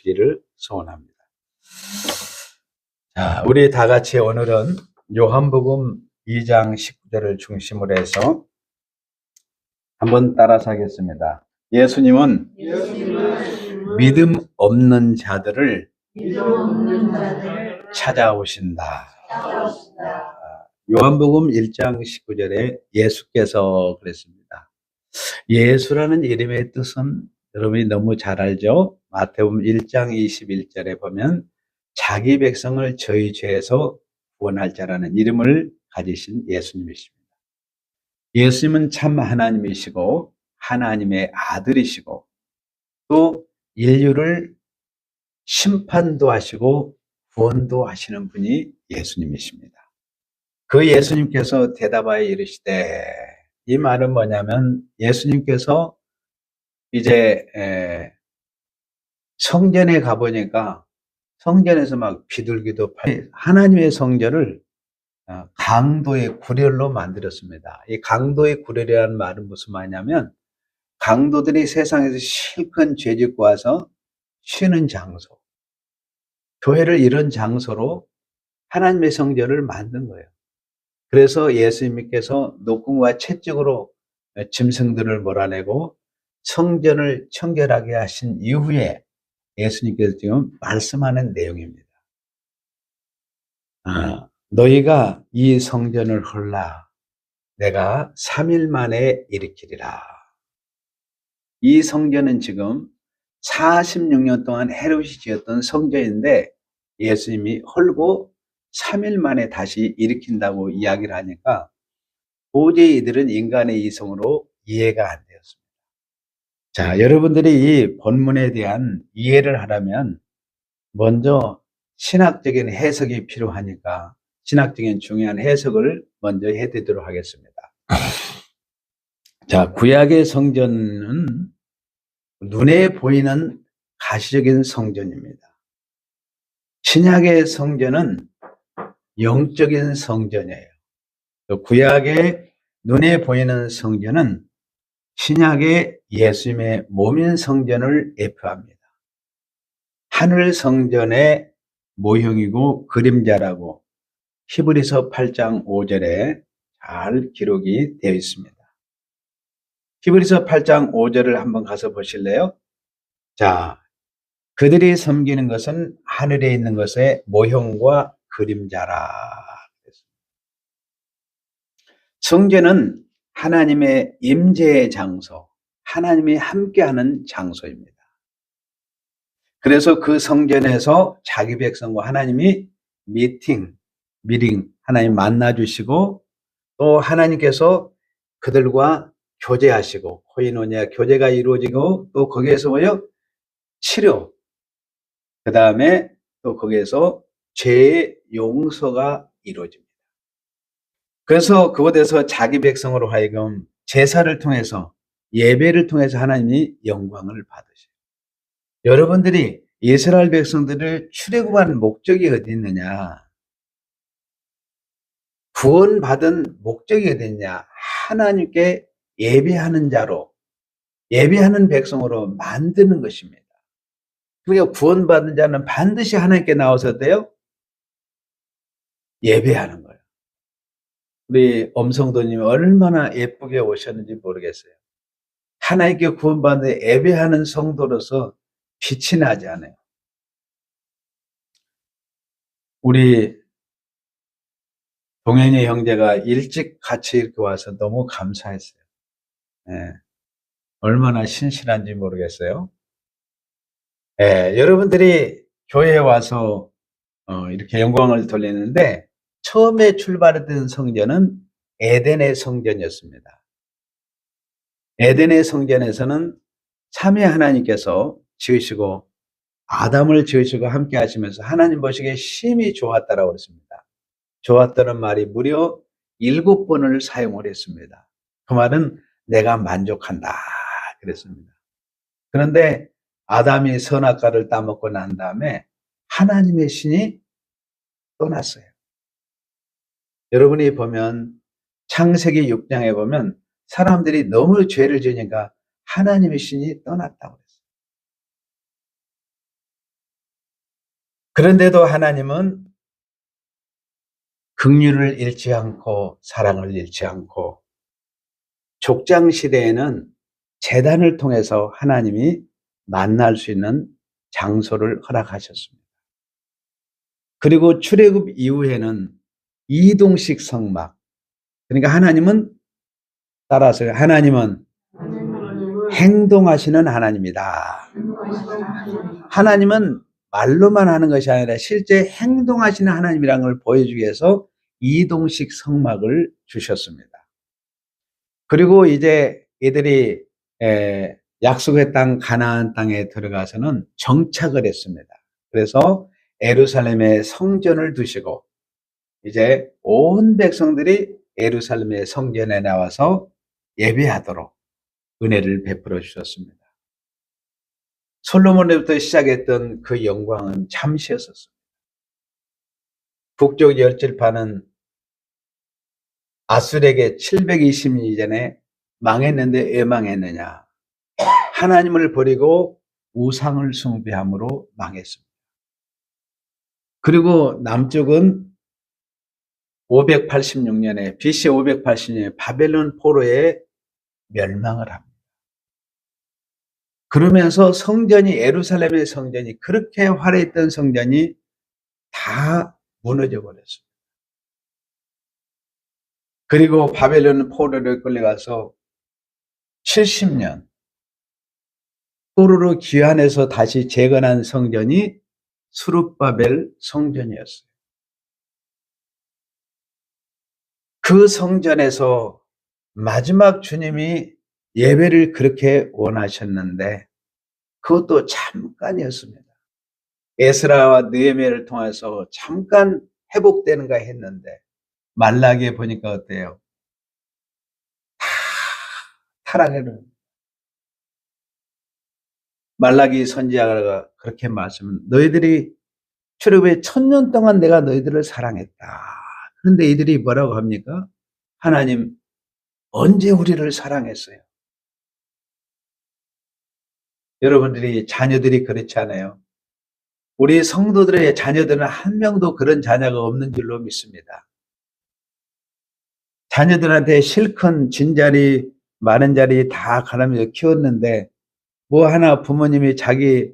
기를 소원합니다. 자, 우리 다 같이 오늘은 요한복음 2장 19절을 중심으로 해서 한번 따라서 하겠습니다. 예수님은 믿음 없는 자들을 찾아오신다. 요한복음 1장 19절에 예수께서 그랬습니다. 예수라는 이름의 뜻은 여러분이 너무 잘 알죠? 마태복음 1장 21절에 보면 자기 백성을 저희 죄에서 구원할 자라는 이름을 가지신 예수님이십니다. 예수님은 참 하나님이시고 하나님의 아들이시고 또 인류를 심판도 하시고 구원도 하시는 분이 예수님이십니다. 그 예수님께서 대답하여 이르시되, 이 말은 뭐냐면 예수님께서 이제 성전에 가보니까 성전에서 막 비둘기도 하나님의 성전을 강도의 구렬로 만들었습니다. 이 강도의 구렬이라는 말은 무슨 말이냐면 강도들이 세상에서 실컷 죄짓고 와서 쉬는 장소, 교회를 이런 장소로 하나님의 성전을 만든 거예요. 그래서 예수님께서 녹음과 채찍으로 짐승들을 몰아내고 성전을 청결하게 하신 이후에 예수님께서 지금 말씀하는 내용입니다. 너희가 이 성전을 헐라 내가 3일 만에 일으키리라. 이 성전은 지금 46년 동안 헤롯이 지었던 성전인데 예수님이 헐고 3일 만에 다시 일으킨다고 이야기를 하니까 도저히 이들은 인간의 이성으로 이해가 안 되었습니다. 자, 여러분들이 이 본문에 대한 이해를 하려면 먼저 신학적인 해석이 필요하니까 신학적인 중요한 해석을 먼저 해드리도록 하겠습니다. 자, 구약의 성전은 눈에 보이는 가시적인 성전입니다. 신약의 성전은 영적인 성전이에요. 구약의 눈에 보이는 성전은 신약의 예수님의 몸인 성전을 예표합니다. 하늘 성전의 모형이고 그림자라고 히브리서 8장 5절에 잘 기록이 되어 있습니다. 히브리서 8장 5절을 한번 가서 보실래요? 자, 그들이 섬기는 것은 하늘에 있는 것의 모형과 그림자라. 성전은 하나님의 임재의 장소, 하나님이 함께하는 장소입니다. 그래서 그 성전에서 자기 백성과 하나님이 미팅, 하나님 만나주시고 또 하나님께서 그들과 교제하시고 코이노니아 교제가 이루어지고 또 거기에서 뭐요? 치료, 그 다음에 또 거기에서 죄의 용서가 이루어집니다. 그래서 그곳에서 자기 백성으로 하여금 제사를 통해서 예배를 통해서 하나님이 영광을 받으셔요. 여러분들이 이스라엘 백성들을 출애굽한 목적이 어디 있느냐? 구원받은 목적이 어디 있느냐? 하나님께 예배하는 자로, 예배하는 백성으로 만드는 것입니다. 그러니까 구원받은 자는 반드시 하나님께 나와서 어때요? 예배하는 거예요. 우리 엄성도님이 얼마나 예쁘게 오셨는지 모르겠어요. 하나님께 구원받는 예배하는 성도로서 빛이 나지 않아요. 우리 동현이 형제가 일찍 같이 이렇게 와서 너무 감사했어요. 예, 얼마나 신실한지 모르겠어요. 예, 여러분들이 교회에 와서 이렇게 영광을 돌리는데 처음에 출발했던 성전은 에덴의 성전이었습니다. 에덴의 성전에서는 삼위 하나님께서 지으시고 아담을 지으시고 함께 하시면서 하나님 보시기에 심히 좋았다라고 그랬습니다. 좋았다는 말이 무려 7번을 사용을 했습니다. 그 말은 내가 만족한다 그랬습니다. 그런데 아담이 선악과를 따먹고 난 다음에 하나님의 신이 떠났어요. 여러분이 보면 창세기 6장에 보면 사람들이 너무 죄를 지으니까 하나님의 신이 떠났다고 그랬어요. 그런데도 하나님은 긍휼을 잃지 않고 사랑을 잃지 않고 족장 시대에는 제단을 통해서 하나님이 만날 수 있는 장소를 허락하셨습니다. 그리고 출애굽 이후에는 이동식 성막, 그러니까 하나님은 따라서요. 하나님은 행동하시는 하나님이다. 하나님은 말로만 하는 것이 아니라 실제 행동하시는 하나님이라는 걸 보여주기 위해서 이동식 성막을 주셨습니다. 그리고 이제 이들이 약속의 땅 가나안 땅에 들어가서는 정착을 했습니다. 그래서 예루살렘에 성전을 두시고 이제 온 백성들이 예루살렘의 성전에 나와서 예배하도록 은혜를 베풀어 주셨습니다. 솔로몬에부터 시작했던 그 영광은 잠시였었습니다. 북쪽 열질파는 아술에게 720년 이전에 망했는데 왜 망했느냐? 하나님을 버리고 우상을 숭배함으로 망했습니다. 그리고 남쪽은 586년에 BC 580년에 바벨론 포로에 멸망을 합니다. 그러면서 성전이 예루살렘의 성전이 그렇게 화려했던 성전이 다 무너져 버렸습니다. 그리고 바벨론 포로로 끌려가서 70년 포로로 귀환해서 다시 재건한 성전이 수룹바벨 성전이었어요. 그 성전에서 마지막 주님이 예배를 그렇게 원하셨는데 그것도 잠깐이었습니다. 에스라와 느헤미야를 통해서 잠깐 회복되는가 했는데 말라기에 보니까 어때요? 다 타락해는. 말라기 선지자가 그렇게 말씀은 너희들이 출애굽에 1000년 동안 내가 너희들을 사랑했다. 그런데 이들이 뭐라고 합니까? 하나님 언제 우리를 사랑했어요? 여러분들이 자녀들이 그렇지 않아요? 우리 성도들의 자녀들은 한 명도 그런 자녀가 없는 줄로 믿습니다. 자녀들한테 실컷 진자리 많은 자리 다 가르며 키웠는데 뭐 하나 부모님이 자기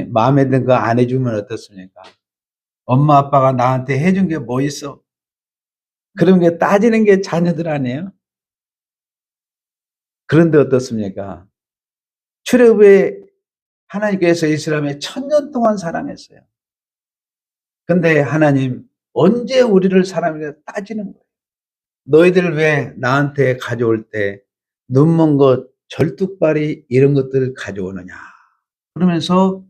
마음에 든 거 안 해주면 어떻습니까? 엄마 아빠가 나한테 해준 게 뭐 있어? 그런 게 따지는 게 자녀들 아니에요? 그런데 어떻습니까? 출애굽에 하나님께서 이스라엘을 1000년 동안 사랑했어요. 근데 하나님 언제 우리를 사랑했냐 따지는 거예요. 너희들 왜 나한테 가져올 때 눈먼 것, 절뚝발이 이런 것들을 가져오느냐. 그러면서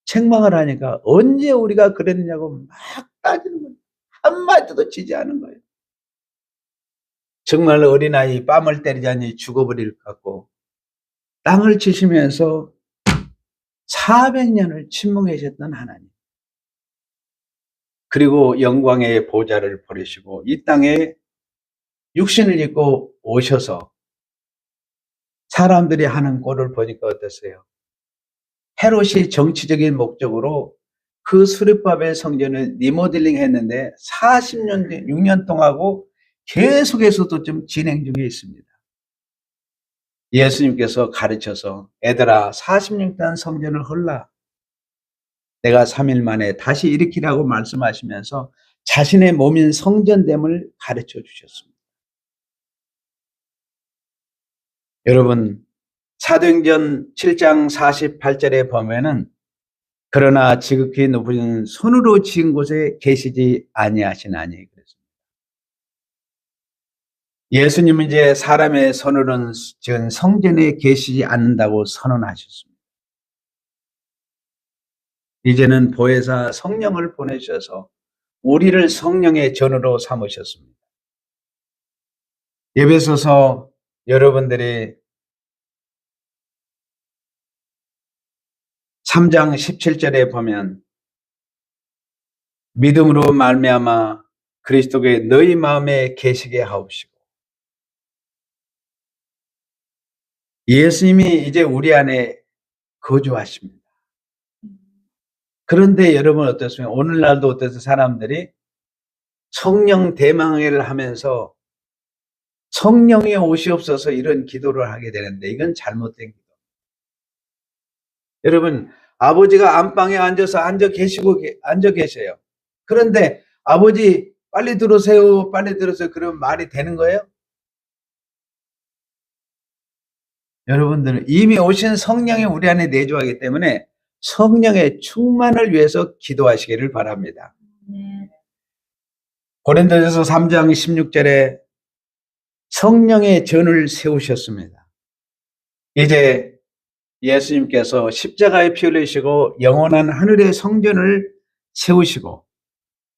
책망을 하니까 언제 우리가 그랬냐고 막 따지는 거예요. 한마디도 치지 않은 거예요. 정말 어린아이 뺨을 때리자니 죽어버릴 것 같고 땅을 치시면서 400년을 침묵하셨던 하나님. 그리고 영광의 보좌를 버리시고 이 땅에 육신을 입고 오셔서 사람들이 하는 꼴을 보니까 어땠어요? 헤롯이 정치적인 목적으로 그 수르바벨 성전을 리모델링 했는데 40년, 6년 동안하고 계속해서도 좀 진행 중에 있습니다. 예수님께서 가르쳐서 애들아 40년 동안 성전을 헐라. 내가 3일 만에 다시 일으키라고 말씀하시면서 자신의 몸인 성전됨을 가르쳐 주셨습니다. 여러분 사도행전 7장 48절에 보면은 그러나 지극히 높으신 손으로 지은 곳에 계시지 아니하시나니 그랬습니다. 예수님은 이제 사람의 손으로는 지은 성전에 계시지 않는다고 선언하셨습니다. 이제는 보혜사 성령을 보내셔서 우리를 성령의 전으로 삼으셨습니다. 에베소서 여러분들이 3장 17절에 보면 믿음으로 말미암아 그리스도께 너희 마음에 계시게 하옵시고 예수님이 이제 우리 안에 거주하십니다. 그런데 여러분 어떻습니까? 오늘날도 어떠세요? 사람들이 성령 대망회를 하면서 성령이 오시옵소서 이런 기도를 하게 되는데 이건 잘못된 기도. 여러분, 아버지가 안방에 앉아 계셔요. 그런데 아버지 빨리 들어오세요, 빨리 들어오세요. 그러면 말이 되는 거예요? 여러분들은 이미 오신 성령이 우리 안에 내주하기 때문에 성령의 충만을 위해서 기도하시기를 바랍니다. 고린도전서 3장 16절에 성령의 전을 세우셨습니다. 이제 예수님께서 십자가에 피 흘리시고 영원한 하늘의 성전을 세우시고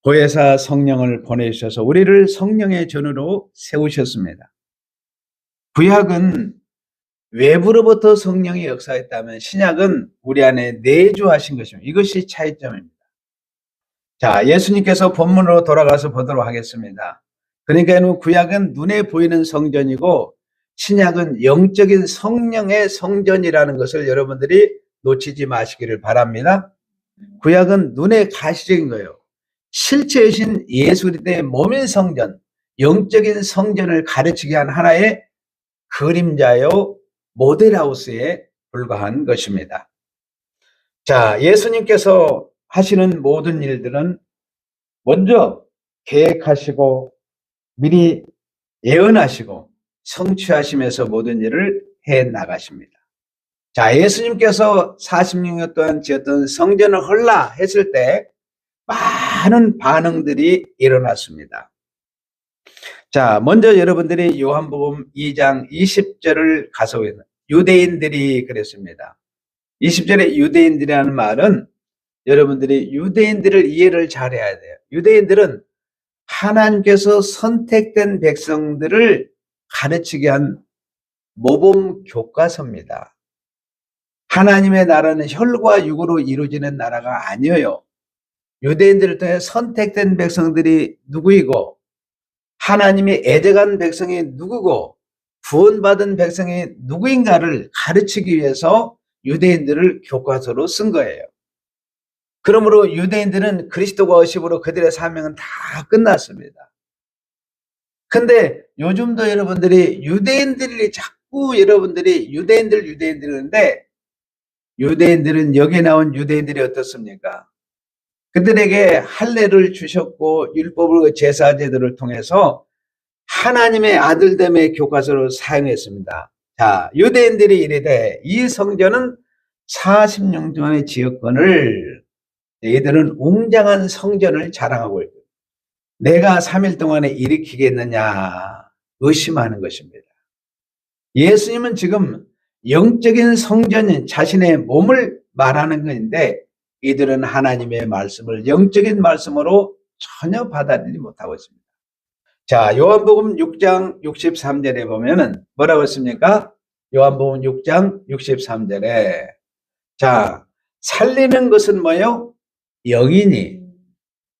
보혜사 성령을 보내주셔서 우리를 성령의 전으로 세우셨습니다. 구약은 외부로부터 성령이 역사했다면 신약은 우리 안에 내주하신 것입니다. 이것이 차이점입니다. 자, 예수님께서 본문으로 돌아가서 보도록 하겠습니다. 그러니까 구약은 눈에 보이는 성전이고 신약은 영적인 성령의 성전이라는 것을 여러분들이 놓치지 마시기를 바랍니다. 구약은 눈에 가시적인 거예요. 실체이신 예수 그리스도의 몸인 성전, 영적인 성전을 가르치게 한 하나의 그림자요 모델하우스에 불과한 것입니다. 자, 예수님께서 하시는 모든 일들은 먼저 계획하시고 미리 예언하시고 성취하시면서 모든 일을 해 나가십니다. 자, 예수님께서 46년 동안 지었던 성전을 헐라 했을 때 많은 반응들이 일어났습니다. 자, 먼저 여러분들이 요한복음 2장 20절을 가서 유대인들이 그랬습니다. 20절에 유대인들이라는 말은 여러분들이 유대인들을 이해를 잘해야 돼요. 유대인들은 하나님께서 선택된 백성들을 가르치게 한 모범 교과서입니다. 하나님의 나라는 혈과 육으로 이루어지는 나라가 아니에요. 유대인들을 통해 선택된 백성들이 누구이고 하나님이 애정한 백성이 누구고 구원받은 백성이 누구인가를 가르치기 위해서 유대인들을 교과서로 쓴 거예요. 그러므로 유대인들은 그리스도가 오심으로 그들의 사명은 다 끝났습니다. 근데 요즘도 여러분들이 유대인들이 자꾸 여러분들이 유대인들인데 유대인들은 여기 나온 유대인들이 어떻습니까? 그들에게 할례를 주셨고 율법을 제사 제도를 통해서 하나님의 아들됨의 교과서로 사용했습니다. 자, 유대인들이 이르되 이 성전은 40년 동안의 지역권을 너희들은 웅장한 성전을 자랑하고 있고 내가 3일 동안에 일으키겠느냐 의심하는 것입니다. 예수님은 지금 영적인 성전인 자신의 몸을 말하는 것인데 이들은 하나님의 말씀을 영적인 말씀으로 전혀 받아들이지 못하고 있습니다. 자, 요한복음 6장 63절에 보면은 뭐라고 했습니까? 요한복음 6장 63절에 자, 살리는 것은 뭐요? 영이니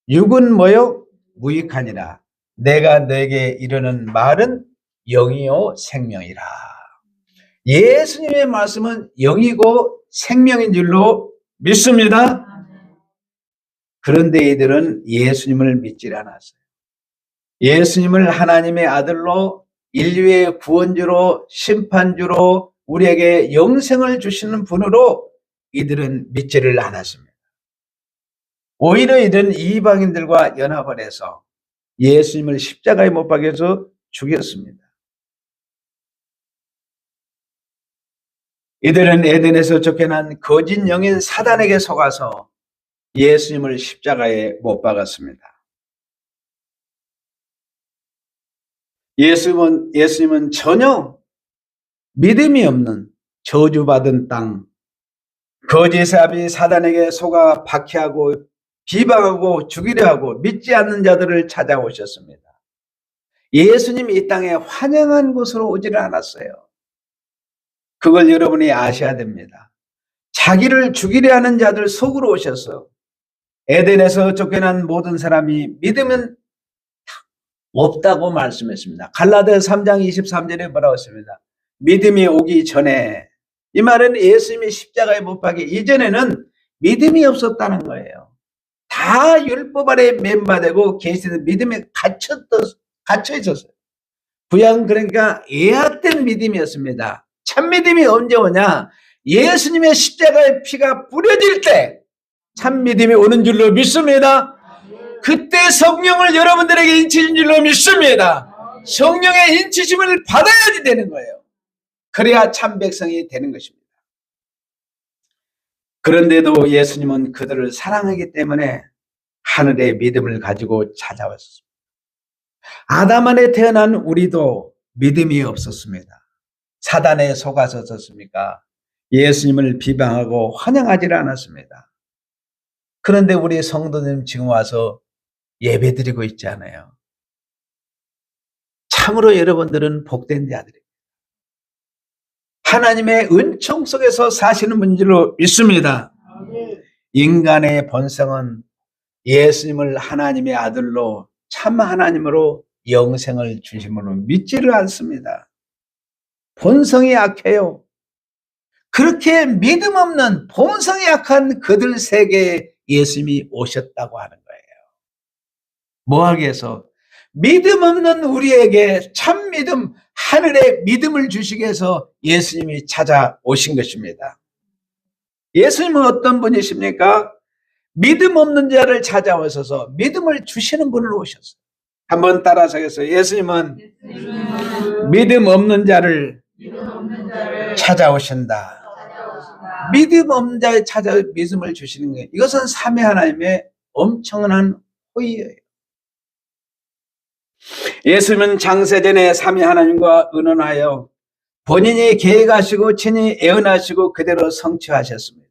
육은 뭐요? 무익하니라. 내가 너에게 이르는 말은 영이요 생명이라. 예수님의 말씀은 영이고 생명인 줄로 믿습니다. 그런데 이들은 예수님을 믿지 않았어요. 예수님을 하나님의 아들로 인류의 구원주로 심판주로 우리에게 영생을 주시는 분으로 이들은 믿지를 않았습니다. 오히려 이들은 이방인들과 연합을 해서 예수님을 십자가에 못 박여서 죽였습니다. 이들은 에덴에서 쫓겨난 거짓 영인 사단에게 속아서 예수님을 십자가에 못 박았습니다. 예수님은 전혀 믿음이 없는 저주받은 땅, 거짓의 아비 사단에게 속아 박해하고 비방하고 죽이려 하고 믿지 않는 자들을 찾아오셨습니다. 예수님이 이 땅에 환영한 곳으로 오지를 않았어요. 그걸 여러분이 아셔야 됩니다. 자기를 죽이려 하는 자들 속으로 오셔서 에덴에서 쫓겨난 모든 사람이 믿으면 없다고 말씀했습니다. 갈라디아서 3장 23절에 뭐라고 했습니다. 믿음이 오기 전에 이 말은 예수님이 십자가에 못 박기 이전에는 믿음이 없었다는 거예요. 다 율법 아래 멤버되고 계시는 믿음에 갇혀 있었어요. 구약 그러니까 예약된 믿음이었습니다. 참 믿음이 언제 오냐? 예수님의 십자가의 피가 뿌려질 때 참 믿음이 오는 줄로 믿습니다. 그때 성령을 여러분들에게 인치신 줄로 믿습니다. 성령의 인치심을 받아야지 되는 거예요. 그래야 참 백성이 되는 것입니다. 그런데도 예수님은 그들을 사랑하기 때문에 하늘의 믿음을 가지고 찾아왔습니다. 아담 안에 태어난 우리도 믿음이 없었습니다. 사단에 속아서 졌습니까? 예수님을 비방하고 환영하지 않았습니다. 그런데 우리 성도님 지금 와서 예배드리고 있잖아요. 참으로 여러분들은 복된 자들입니다. 하나님의 은총 속에서 사시는 분들로 믿습니다. 인간의 본성은 예수님을 하나님의 아들로 참 하나님으로 영생을 주심으로 믿지를 않습니다. 본성이 약해요. 그렇게 믿음 없는 본성이 약한 그들 세계에 예수님이 오셨다고 하는 거예요. 뭐하기 위해서? 믿음 없는 우리에게 참 믿음, 하늘의 믿음을 주시기 위해서 예수님이 찾아오신 것입니다. 예수님은 어떤 분이십니까? 믿음 없는 자를 찾아오셔서 믿음을 주시는 분으로 오셨어요. 한번 따라서 하겠어요. 예수님은 믿음 없는 자를 찾아오신다. 믿음 없는 자에 찾아 믿음을 주시는 거예요. 이것은 삼위 하나님의 엄청난 호의예요. 예수님은 장세전에 삼위 하나님과 의논하여 본인이 계획하시고 친히 예언하시고 그대로 성취하셨습니다.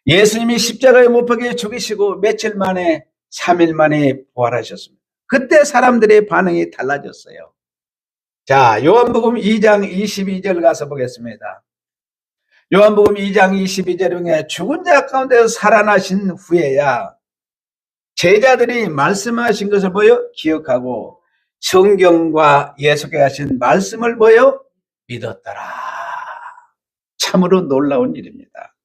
예수님이 십자가에 못 박혀 죽이시고 며칠 만에 3일 만에 부활하셨습니다. 그때 사람들의 반응이 달라졌어요. 자, 요한복음 2장 22절 가서 보겠습니다. 요한복음 2장 22절에 죽은 자 가운데서 살아나신 후에야 제자들이 말씀하신 것을 보여 기억하고 성경과 예수께 하신 말씀을 보여 믿었더라. 참으로 놀라운 일입니다.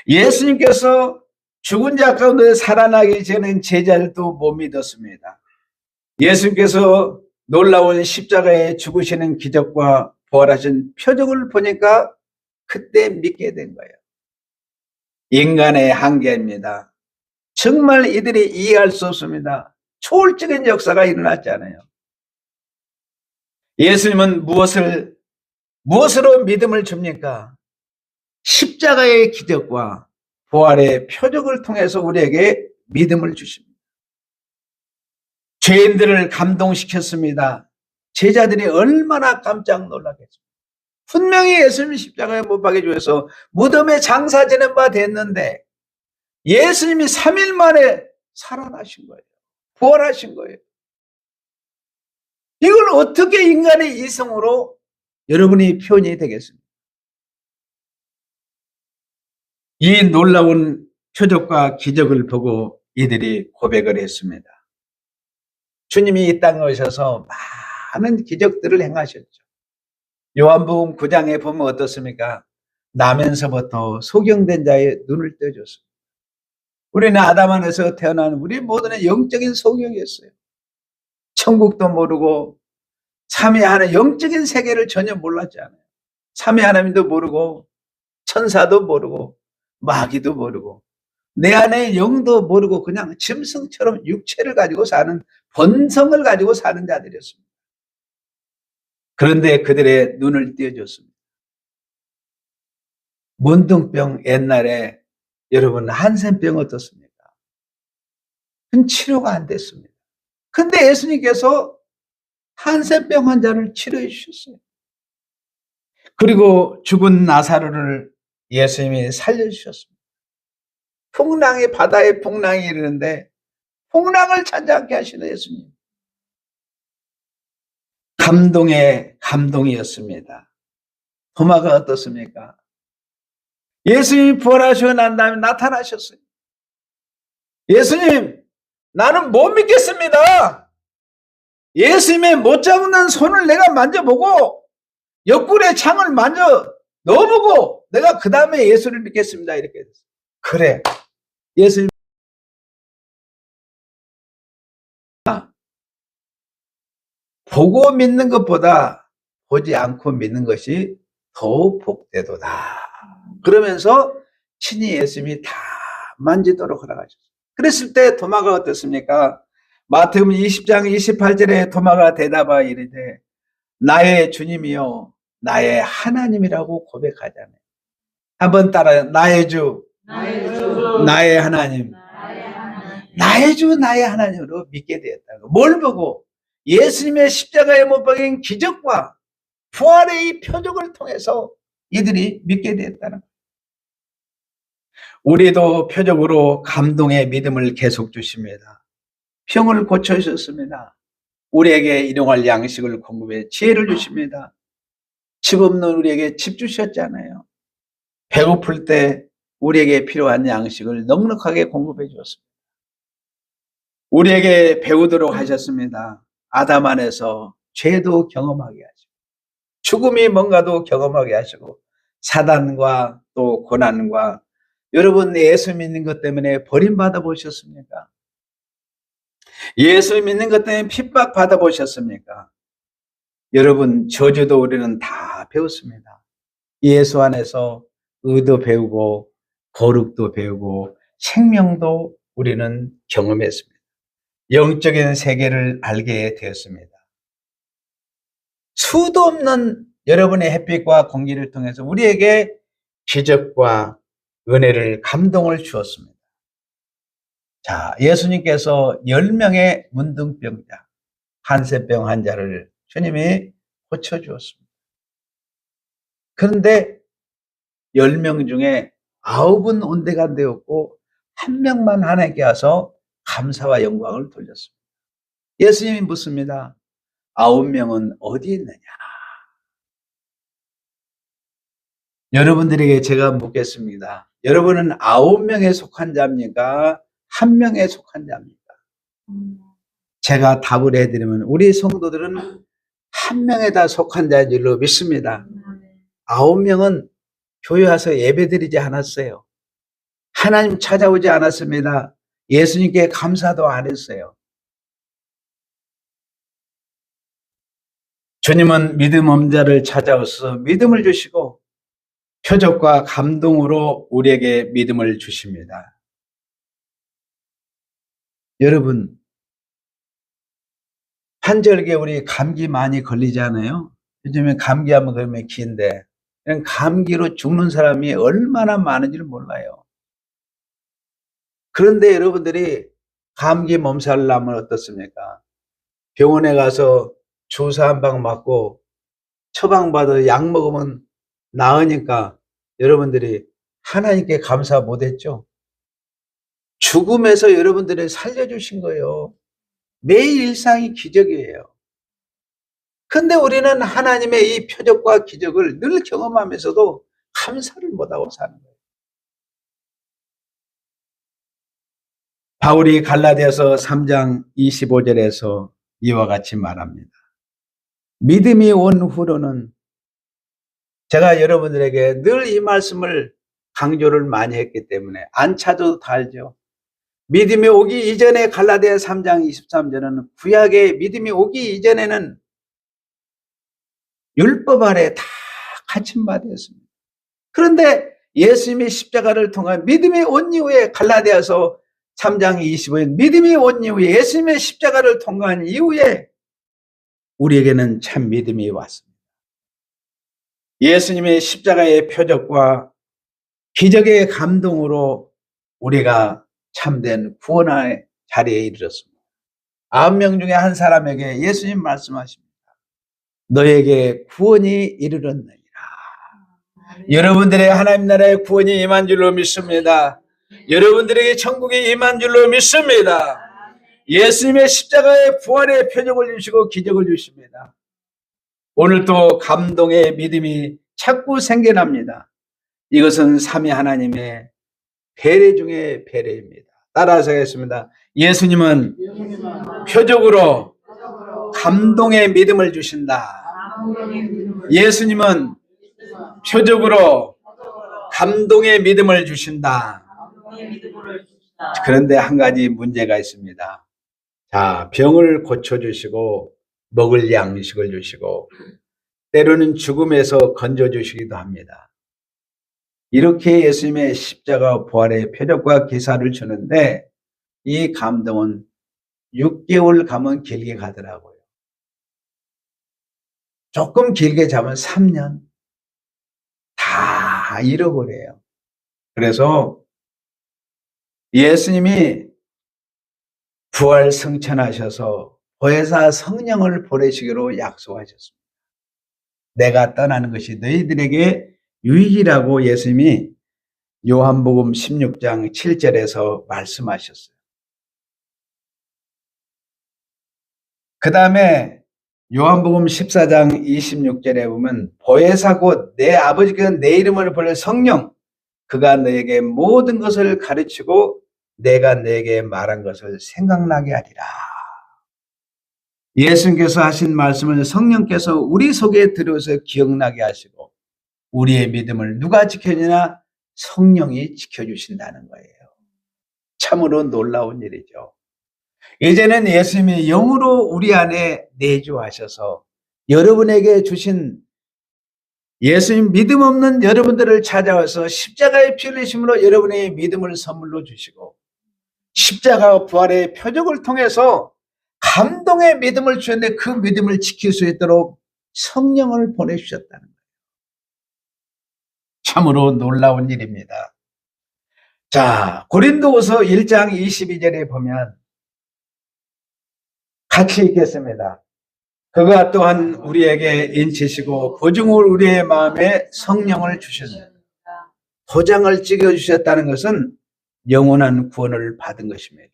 예수님께서 죽은 자 가운데 살아나기 전엔 제자들도 못 믿었습니다. 예수님께서 놀라운 십자가에 죽으시는 기적과 부활하신 표적을 보니까 그때 믿게 된 거예요. 인간의 한계입니다. 정말 이들이 이해할 수 없습니다. 초월적인 역사가 일어났잖아요. 예수님은 무엇으로 믿음을 줍니까? 십자가의 기적과 부활의 표적을 통해서 우리에게 믿음을 주십니다. 죄인들을 감동시켰습니다. 제자들이 얼마나 깜짝 놀랐겠습니까? 분명히 예수님이 십자가에 못 박혀 죽어서 무덤에 장사 지낸 바 됐는데 예수님이 3일 만에 살아나신 거예요. 부활하신 거예요. 이걸 어떻게 인간의 이성으로 여러분이 표현이 되겠습니까? 이 놀라운 표적과 기적을 보고 이들이 고백을 했습니다. 주님이 이 땅에 오셔서 많은 기적들을 행하셨죠. 요한복음 9장에 보면 어떻습니까? 나면서부터 소경된 자의 눈을 떼줬습니다. 우리는 아담 안에서 태어난 우리 모두는 영적인 소경이었어요. 천국도 모르고 삼위 하나님 영적인 세계를 전혀 몰랐잖아요. 삼위 하나님도 모르고 천사도 모르고 마귀도 모르고 내 안에 영도 모르고 그냥 짐승처럼 육체를 가지고 사는 본성을 가지고 사는 자들이었습니다. 그런데 그들의 눈을 띄워줬습니다. 문둥병 옛날에 여러분 한센병 어떻습니까? 그건 치료가 안 됐습니다. 근데 예수님께서 한센병 환자를 치료해 주셨어요. 그리고 죽은 나사로를 예수님이 살려주셨습니다. 바다에 풍랑이 이르는데 풍랑을 찾아앉게 하시는 예수님. 감동의 감동이었습니다. 도마가 어떻습니까? 예수님이 부활하시고 난 다음에 나타나셨어요. 예수님, 나는 못 믿겠습니다. 예수님의 못 잡는 손을 내가 만져보고 옆구리에 창을 만져 넣어보고 내가 그 다음에 예수를 믿겠습니다. 이렇게 됐어요. 그래. 예수님 보고 믿는 것보다 보지 않고 믿는 것이 더 복되도다. 그러면서 친히 예수님이 다 만지도록 허락하셨어요. 그랬을 때 도마가 어떻습니까? 마태복음 20장 28절에 도마가 대답하여 이르되 나의 주님이요 나의 하나님이라고 고백하잖아요. 한번 따라요. 나의 주, 나의 하나님, 나의 주, 나의 하나님으로 믿게 되었다고. 뭘 보고? 예수님의 십자가에 못 박힌 기적과 부활의 이 표적을 통해서 이들이 믿게 되었다는 거예요. 우리도 표적으로 감동의 믿음을 계속 주십니다. 병을 고쳐주셨습니다. 우리에게 일용할 양식을 공급해 지혜를 주십니다. 집 없는 우리에게 집 주셨잖아요. 배고플 때 우리에게 필요한 양식을 넉넉하게 공급해 주었습니다. 우리에게 배우도록 하셨습니다. 아담 안에서 죄도 경험하게 하시고 죽음이 뭔가도 경험하게 하시고 사단과 또 고난과 여러분 예수 믿는 것 때문에 버림받아 보셨습니까? 예수 믿는 것 때문에 핍박 받아 보셨습니까? 여러분 저주도 우리는 다 배웠습니다. 예수 안에서 의도 배우고 거룩도 배우고 생명도 우리는 경험했습니다. 영적인 세계를 알게 되었습니다. 수도 없는 여러분의 햇빛과 공기를 통해서 우리에게 기적과 은혜를 감동을 주었습니다. 자, 예수님께서 10명의 문둥병자, 한세병 환자를 주님이 고쳐주었습니다. 그런데 10명 중에 9은 온데가 되었고 1명만 하나님께 와서 감사와 영광을 돌렸습니다. 예수님이 묻습니다. 9명은 어디 있느냐? 여러분들에게 제가 묻겠습니다. 여러분은 9명에 속한 자입니까? 1명에 속한 자입니까? 제가 답을 해드리면 우리 성도들은 1명에 다 속한 자인 줄로 믿습니다. 9명은 교회 와서 예배드리지 않았어요. 하나님 찾아오지 않았습니다. 예수님께 감사도 안 했어요. 주님은 믿음 없는 자를 찾아오셔서 믿음을 주시고 표적과 감동으로 우리에게 믿음을 주십니다. 여러분, 한절기에 우리 감기 많이 걸리잖아요. 요즘에 감기하면 그러면 긴데 감기로 죽는 사람이 얼마나 많은지를 몰라요. 그런데 여러분들이 감기 몸살 나면 어떻습니까? 병원에 가서 주사 한 방 맞고 처방받아 약 먹으면 나으니까 여러분들이 하나님께 감사 못했죠? 죽음에서 여러분들을 살려주신 거예요. 매일 일상이 기적이에요. 근데 우리는 하나님의 이 표적과 기적을 늘 경험하면서도 감사를 못하고 사는 거예요. 바울이 갈라디아서 3장 25절에서 이와 같이 말합니다. 믿음이 온 후로는 제가 여러분들에게 늘 이 말씀을 강조를 많이 했기 때문에 안 찾아도 다 알죠. 믿음이 오기 이전에 갈라디아 3장 23절에는 구약의 믿음이 오기 이전에는 율법 아래 다 갇힌 바 되었습니다. 그런데 예수님의 십자가를 통한 믿음이 온 이후에 갈라디아서 3장 25절 믿음이 온 이후에 예수님의 십자가를 통과한 이후에 우리에게는 참 믿음이 왔습니다. 예수님의 십자가의 표적과 기적의 감동으로 우리가 참된 구원의 자리에 이르렀습니다. 9명 중에 한 사람에게 예수님 말씀하십니다. 너에게 구원이 이르렀느니라. 여러분들의 하나님 나라의 구원이 임한 줄로 믿습니다. 여러분들에게 천국이 임한 줄로 믿습니다. 예수님의 십자가의 부활의 표적을 주시고 기적을 주십니다. 오늘도 감동의 믿음이 자꾸 생겨납니다. 이것은 삼위 하나님의 배려 중에 배려입니다. 따라서 하겠습니다. 예수님은 표적으로 감동의 믿음을 주신다. 예수님은 표적으로 감동의 믿음을 주신다. 그런데 한 가지 문제가 있습니다. 자, 병을 고쳐주시고 먹을 양식을 주시고 때로는 죽음에서 건져주시기도 합니다. 이렇게 예수님의 십자가 부활의 표적과 기사를 주는데 이 감동은 6개월 가면 길게 가더라고요. 조금 길게 잡으면 3년 다 잃어버려요. 그래서 예수님이 부활 승천하셔서 보혜사 성령을 보내시기로 약속하셨습니다. 내가 떠나는 것이 너희들에게 유익이라고 예수님이 요한복음 16장 7절에서 말씀하셨어요. 그 다음에 요한복음 14장 26절에 보면 보혜사 곧 내 아버지가 내 이름을 불릴 성령 그가 너에게 모든 것을 가르치고 내가 너에게 말한 것을 생각나게 하리라. 예수님께서 하신 말씀을 성령께서 우리 속에 들어서 기억나게 하시고 우리의 믿음을 누가 지켜주나 성령이 지켜주신다는 거예요. 참으로 놀라운 일이죠. 이제는 예수님이 영으로 우리 안에 내주하셔서 여러분에게 주신 예수님 믿음 없는 여러분들을 찾아와서 십자가의 피 흘리심으로 여러분의 믿음을 선물로 주시고 십자가 부활의 표적을 통해서 감동의 믿음을 주셨는데 그 믿음을 지킬 수 있도록 성령을 보내주셨다는 거예요. 참으로 놀라운 일입니다. 자, 고린도후서 1장 22절에 보면 같이 읽겠습니다. 그가 또한 우리에게 인치시고 보증을 우리의 마음에 성령을 주셨습니다. 도장을 찍어주셨다는 것은 영원한 구원을 받은 것입니다.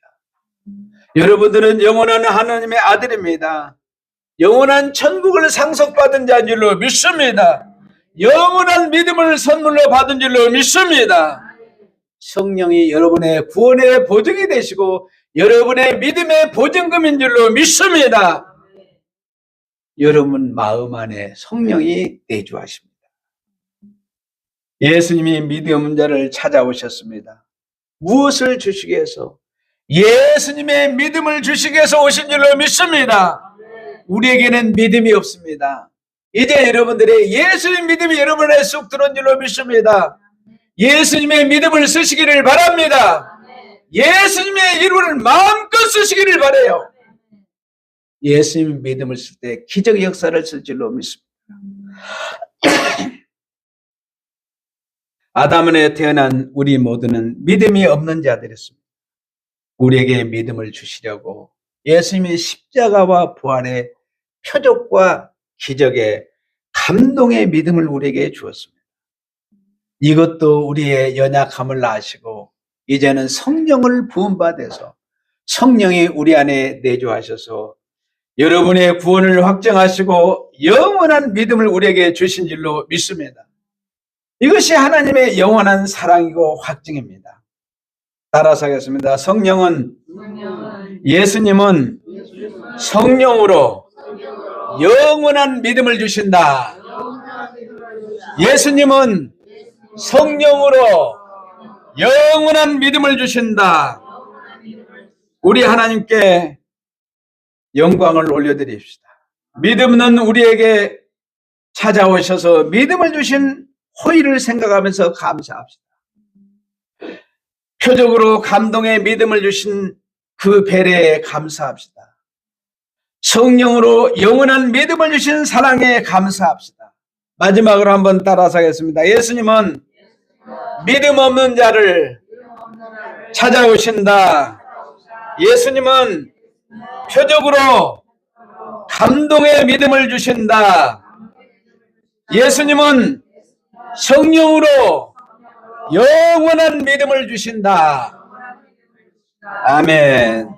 여러분들은 영원한 하나님의 아들입니다. 영원한 천국을 상속받은 자인 줄로 믿습니다. 영원한 믿음을 선물로 받은 줄로 믿습니다. 성령이 여러분의 구원의 보증이 되시고 여러분의 믿음의 보증금인 줄로 믿습니다. 여러분 마음 안에 성령이 내주하십니다. 예수님이 믿음 없는 자를 찾아오셨습니다. 무엇을 주시기 위해서? 예수님의 믿음을 주시기 위해서 오신 줄로 믿습니다. 우리에게는 믿음이 없습니다. 이제 여러분들의 예수님 믿음이 여러분에 쑥 들어온 줄로 믿습니다. 예수님의 믿음을 쓰시기를 바랍니다. 예수님의 이름을 마음껏 쓰시기를 바라요. 예수님 믿음을 쓸 때 기적 역사를 쓸 줄로 믿습니다. 아담에 태어난 우리 모두는 믿음이 없는 자들이었습니다. 우리에게 믿음을 주시려고 예수님이 십자가와 부활의 표적과 기적의 감동의 믿음을 우리에게 주었습니다. 이것도 우리의 연약함을 아시고 이제는 성령을 부음받아서 성령이 우리 안에 내주하셔서 여러분의 구원을 확정하시고 영원한 믿음을 우리에게 주신 줄로 믿습니다. 이것이 하나님의 영원한 사랑이고 확증입니다. 따라서 하겠습니다. 예수님은 성령으로 영원한 믿음을 주신다. 예수님은 성령으로 영원한 믿음을 주신다. 우리 하나님께 영광을 올려드립시다. 믿음은 우리에게 찾아오셔서 믿음을 주신 호의를 생각하면서 감사합시다. 표적으로 감동의 믿음을 주신 그 배려에 감사합시다. 성령으로 영원한 믿음을 주신 사랑에 감사합시다. 마지막으로 한번 따라서 하겠습니다. 예수님은 믿음 없는 자를 찾아오신다. 예수님은 표적으로 감동의 믿음을 주신다. 예수님은 성령으로 영원한 믿음을 주신다. 아멘.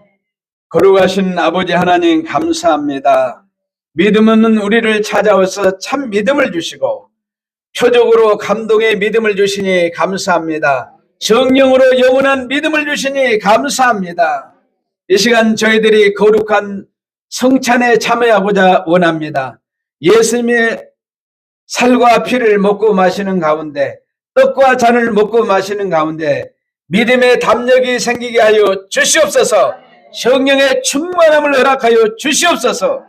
거룩하신 아버지 하나님 감사합니다. 믿음은 우리를 찾아와서 참 믿음을 주시고 표적으로 감동의 믿음을 주시니 감사합니다. 성령으로 영원한 믿음을 주시니 감사합니다. 이 시간 저희들이 거룩한 성찬에 참여하고자 원합니다. 예수님의 살과 피를 먹고 마시는 가운데 떡과 잔을 먹고 마시는 가운데 믿음의 담력이 생기게 하여 주시옵소서. 성령의 충만함을 허락하여 주시옵소서.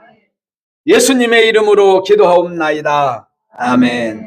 예수님의 이름으로 기도하옵나이다. 아멘.